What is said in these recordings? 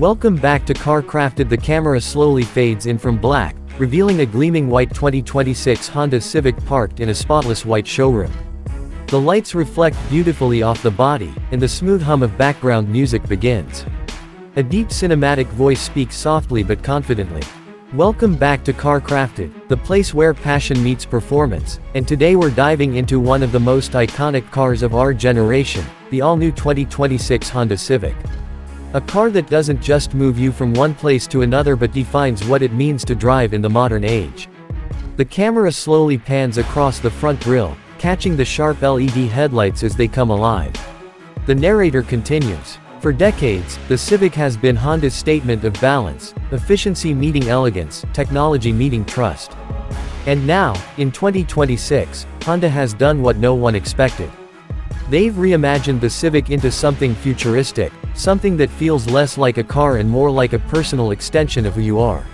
Welcome back to CarCrafted. The camera slowly fades in from black, revealing a gleaming white 2026 Honda Civic parked in a spotless white showroom. The lights reflect beautifully off the body, and the smooth hum of background music begins. A deep cinematic voice speaks softly but confidently. Welcome back to CarCrafted, the place where passion meets performance, and today we're diving into one of the most iconic cars of our generation, the all-new 2026 Honda Civic. A car that doesn't just move you from one place to another but defines what it means to drive in the modern age. The camera slowly pans across the front grille, catching the sharp LED headlights as they come alive. The narrator continues. For decades, the Civic has been Honda's statement of balance, efficiency meeting elegance, technology meeting trust. And now, in 2026, Honda has done what no one expected. They've reimagined the Civic into something futuristic, something that feels less like a car and more like a personal extension of who you are.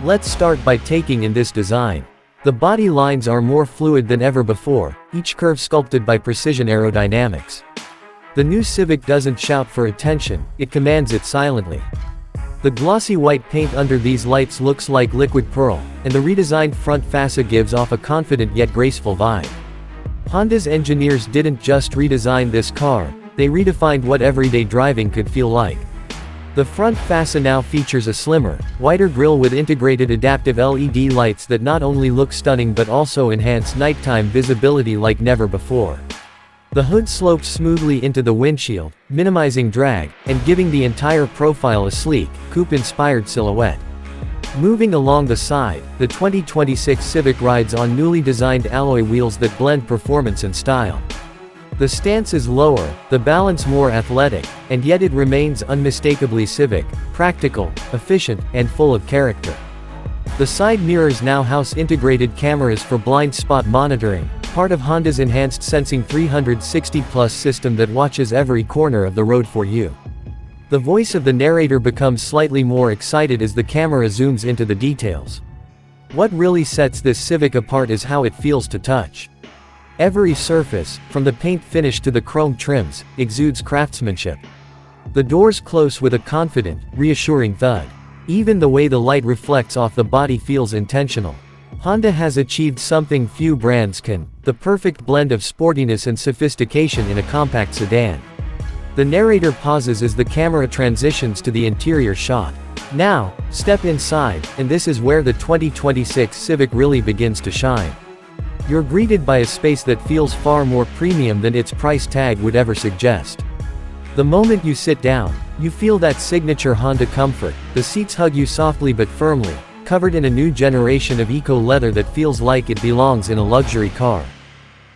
Let's start by taking in this design. The body lines are more fluid than ever before, each curve sculpted by precision aerodynamics. The new Civic doesn't shout for attention, it commands it silently. The glossy white paint under these lights looks like liquid pearl, and the redesigned front fascia gives off a confident yet graceful vibe. Honda's engineers didn't just redesign this car, they redefined what everyday driving could feel like. The front fascia now features a slimmer, wider grille with integrated adaptive LED lights that not only look stunning but also enhance nighttime visibility like never before. The hood slopes smoothly into the windshield, minimizing drag, and giving the entire profile a sleek, coupe-inspired silhouette. Moving along the side, the 2026 Civic rides on newly designed alloy wheels that blend performance and style. The stance is lower, the balance more athletic, and yet it remains unmistakably Civic, practical, efficient, and full of character. The side mirrors now house integrated cameras for blind spot monitoring, part of Honda's enhanced Sensing 360+ system that watches every corner of the road for you. The voice of the narrator becomes slightly more excited as the camera zooms into the details. What really sets this Civic apart is how it feels to touch. Every surface, from the paint finish to the chrome trims, exudes craftsmanship. The doors close with a confident, reassuring thud. Even the way the light reflects off the body feels intentional. Honda has achieved something few brands can, the perfect blend of sportiness and sophistication in a compact sedan. The narrator pauses as the camera transitions to the interior shot. Now, step inside, and this is where the 2026 Civic really begins to shine. You're greeted by a space that feels far more premium than its price tag would ever suggest. The moment you sit down, you feel that signature Honda comfort. The seats hug you softly but firmly, covered in a new generation of eco-leather that feels like it belongs in a luxury car.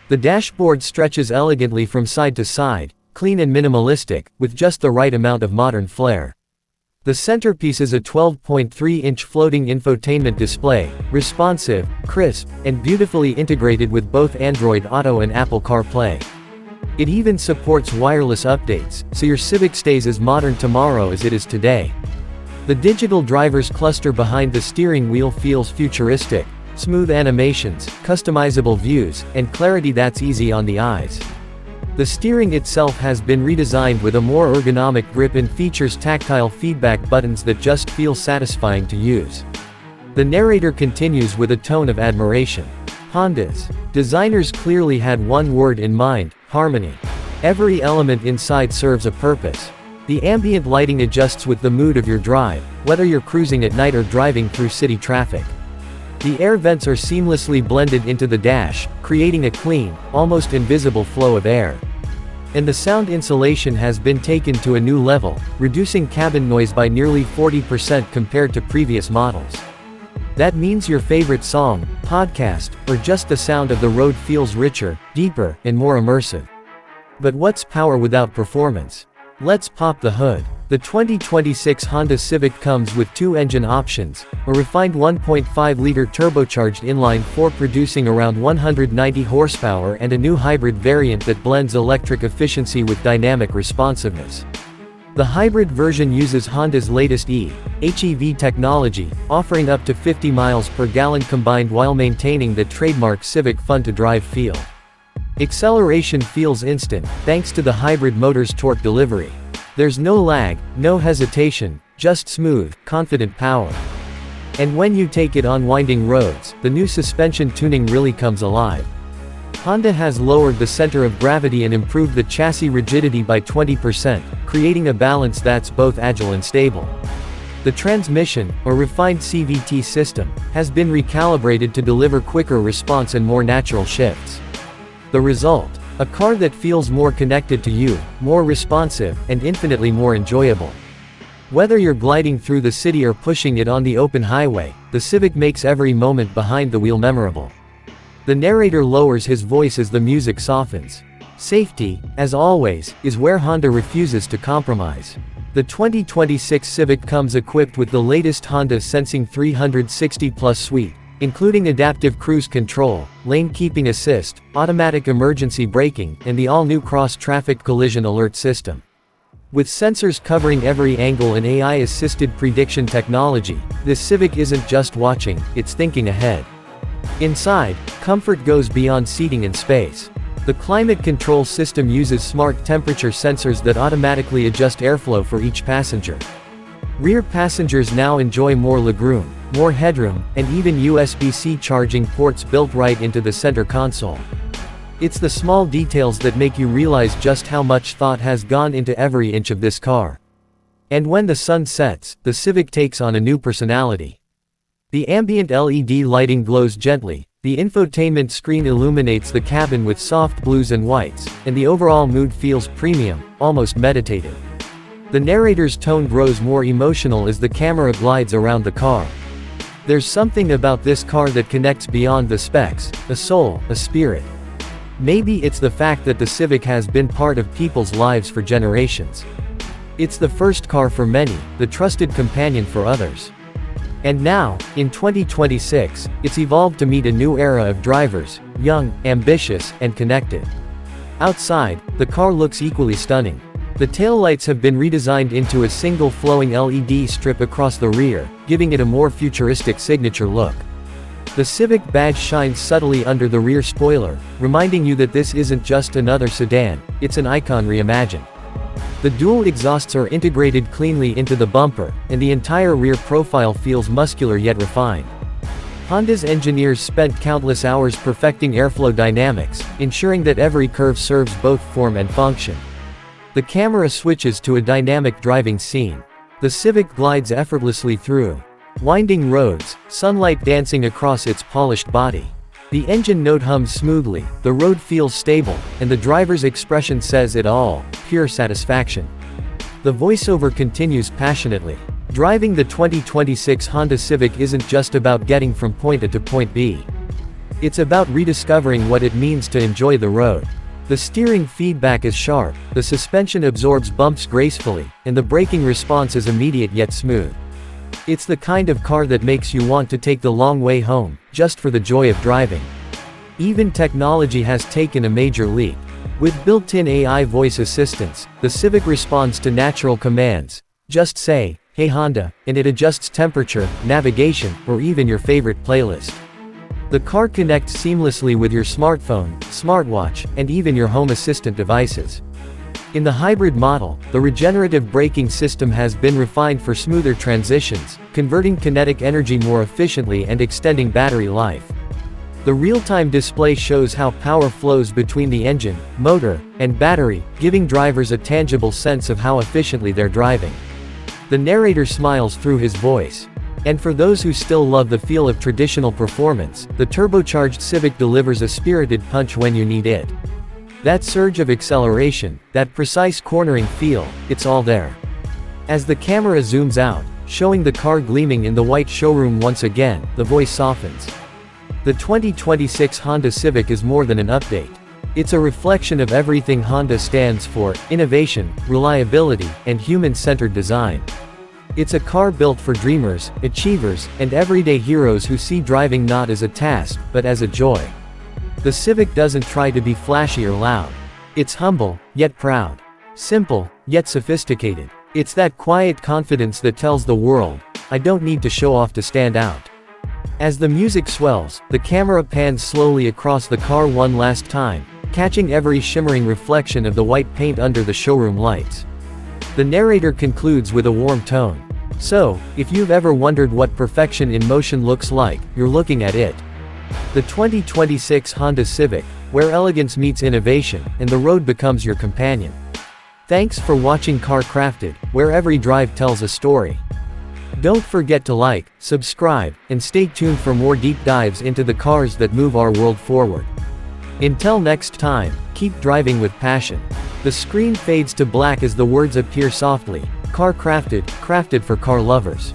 The dashboard stretches elegantly from side to side, clean and minimalistic, with just the right amount of modern flair. The centerpiece is a 12.3-inch floating infotainment display, responsive, crisp, and beautifully integrated with both Android Auto and Apple CarPlay. It even supports wireless updates, so your Civic stays as modern tomorrow as it is today. The digital driver's cluster behind the steering wheel feels futuristic, smooth animations, customizable views, and clarity that's easy on the eyes. The steering itself has been redesigned with a more ergonomic grip and features tactile feedback buttons that just feel satisfying to use. The narrator continues with a tone of admiration. Honda's designers clearly had one word in mind: harmony. Every element inside serves a purpose. The ambient lighting adjusts with the mood of your drive, whether you're cruising at night or driving through city traffic. The air vents are seamlessly blended into the dash, creating a clean, almost invisible flow of air. And the sound insulation has been taken to a new level, reducing cabin noise by nearly 40% compared to previous models. That means your favorite song, podcast, or just the sound of the road feels richer, deeper, and more immersive. But what's power without performance? Let's pop the hood. The 2026 Honda Civic comes with two engine options, a refined 1.5-liter turbocharged inline-4 producing around 190 horsepower and a new hybrid variant that blends electric efficiency with dynamic responsiveness. The hybrid version uses Honda's latest HEV technology, offering up to 50 miles per gallon combined while maintaining the trademark Civic fun-to-drive feel. Acceleration feels instant, thanks to the hybrid motor's torque delivery. There's no lag, no hesitation, just smooth, confident power. And when you take it on winding roads, the new suspension tuning really comes alive. Honda has lowered the center of gravity and improved the chassis rigidity by 20%, creating a balance that's both agile and stable. The transmission, or refined CVT system, has been recalibrated to deliver quicker response and more natural shifts. The result? A car that feels more connected to you, more responsive, and infinitely more enjoyable. Whether you're gliding through the city or pushing it on the open highway, the Civic makes every moment behind the wheel memorable. The narrator lowers his voice as the music softens. Safety, as always, is where Honda refuses to compromise. The 2026 Civic comes equipped with the latest Honda Sensing 360+ suite, including adaptive cruise control, lane keeping assist, automatic emergency braking, and the all-new cross-traffic collision alert system. With sensors covering every angle and AI-assisted prediction technology, this Civic isn't just watching, it's thinking ahead. Inside, comfort goes beyond seating and space. The climate control system uses smart temperature sensors that automatically adjust airflow for each passenger. Rear passengers now enjoy more legroom, more headroom, and even USB-C charging ports built right into the center console. It's the small details that make you realize just how much thought has gone into every inch of this car. And when the sun sets, the Civic takes on a new personality. The ambient LED lighting glows gently, the infotainment screen illuminates the cabin with soft blues and whites, and the overall mood feels premium, almost meditative. The narrator's tone grows more emotional as the camera glides around the car. There's something about this car that connects beyond the specs, a soul, a spirit. Maybe it's the fact that the Civic has been part of people's lives for generations. It's the first car for many, the trusted companion for others. And now, in 2026, it's evolved to meet a new era of drivers, young, ambitious, and connected. Outside, the car looks equally stunning. The taillights have been redesigned into a single flowing LED strip across the rear, giving it a more futuristic signature look. The Civic badge shines subtly under the rear spoiler, reminding you that this isn't just another sedan, it's an icon reimagined. The dual exhausts are integrated cleanly into the bumper, and the entire rear profile feels muscular yet refined. Honda's engineers spent countless hours perfecting airflow dynamics, ensuring that every curve serves both form and function. The camera switches to a dynamic driving scene. The Civic glides effortlessly through winding roads, sunlight dancing across its polished body. The engine note hums smoothly, the road feels stable, and the driver's expression says it all, pure satisfaction. The voiceover continues passionately. Driving the 2026 Honda Civic isn't just about getting from point A to point B. It's about rediscovering what it means to enjoy the road. The steering feedback is sharp, the suspension absorbs bumps gracefully, and the braking response is immediate yet smooth. It's the kind of car that makes you want to take the long way home, just for the joy of driving. Even technology has taken a major leap. With built-in AI voice assistance, the Civic responds to natural commands. Just say, "Hey Honda," and it adjusts temperature, navigation, or even your favorite playlist. The car connects seamlessly with your smartphone, smartwatch, and even your home assistant devices. In the hybrid model, the regenerative braking system has been refined for smoother transitions, converting kinetic energy more efficiently and extending battery life. The real-time display shows how power flows between the engine, motor, and battery, giving drivers a tangible sense of how efficiently they're driving. The narrator smiles through his voice. And for those who still love the feel of traditional performance, the turbocharged Civic delivers a spirited punch when you need it. That surge of acceleration, that precise cornering feel, it's all there. As the camera zooms out, showing the car gleaming in the white showroom once again, the voice softens. The 2026 Honda Civic is more than an update. It's a reflection of everything Honda stands for: innovation, reliability, and human-centered design. It's a car built for dreamers, achievers, and everyday heroes who see driving not as a task, but as a joy. The Civic doesn't try to be flashy or loud. It's humble, yet proud. Simple, yet sophisticated. It's that quiet confidence that tells the world, "I don't need to show off to stand out." As the music swells, the camera pans slowly across the car one last time, catching every shimmering reflection of the white paint under the showroom lights. The narrator concludes with a warm tone. So, if you've ever wondered what perfection in motion looks like, you're looking at it. The 2026 Honda Civic, where elegance meets innovation, and the road becomes your companion. Thanks for watching CarCrafted, where every drive tells a story. Don't forget to like, subscribe, and stay tuned for more deep dives into the cars that move our world forward. Until next time, keep driving with passion. The screen fades to black as the words appear softly. CarCrafted, crafted for car lovers.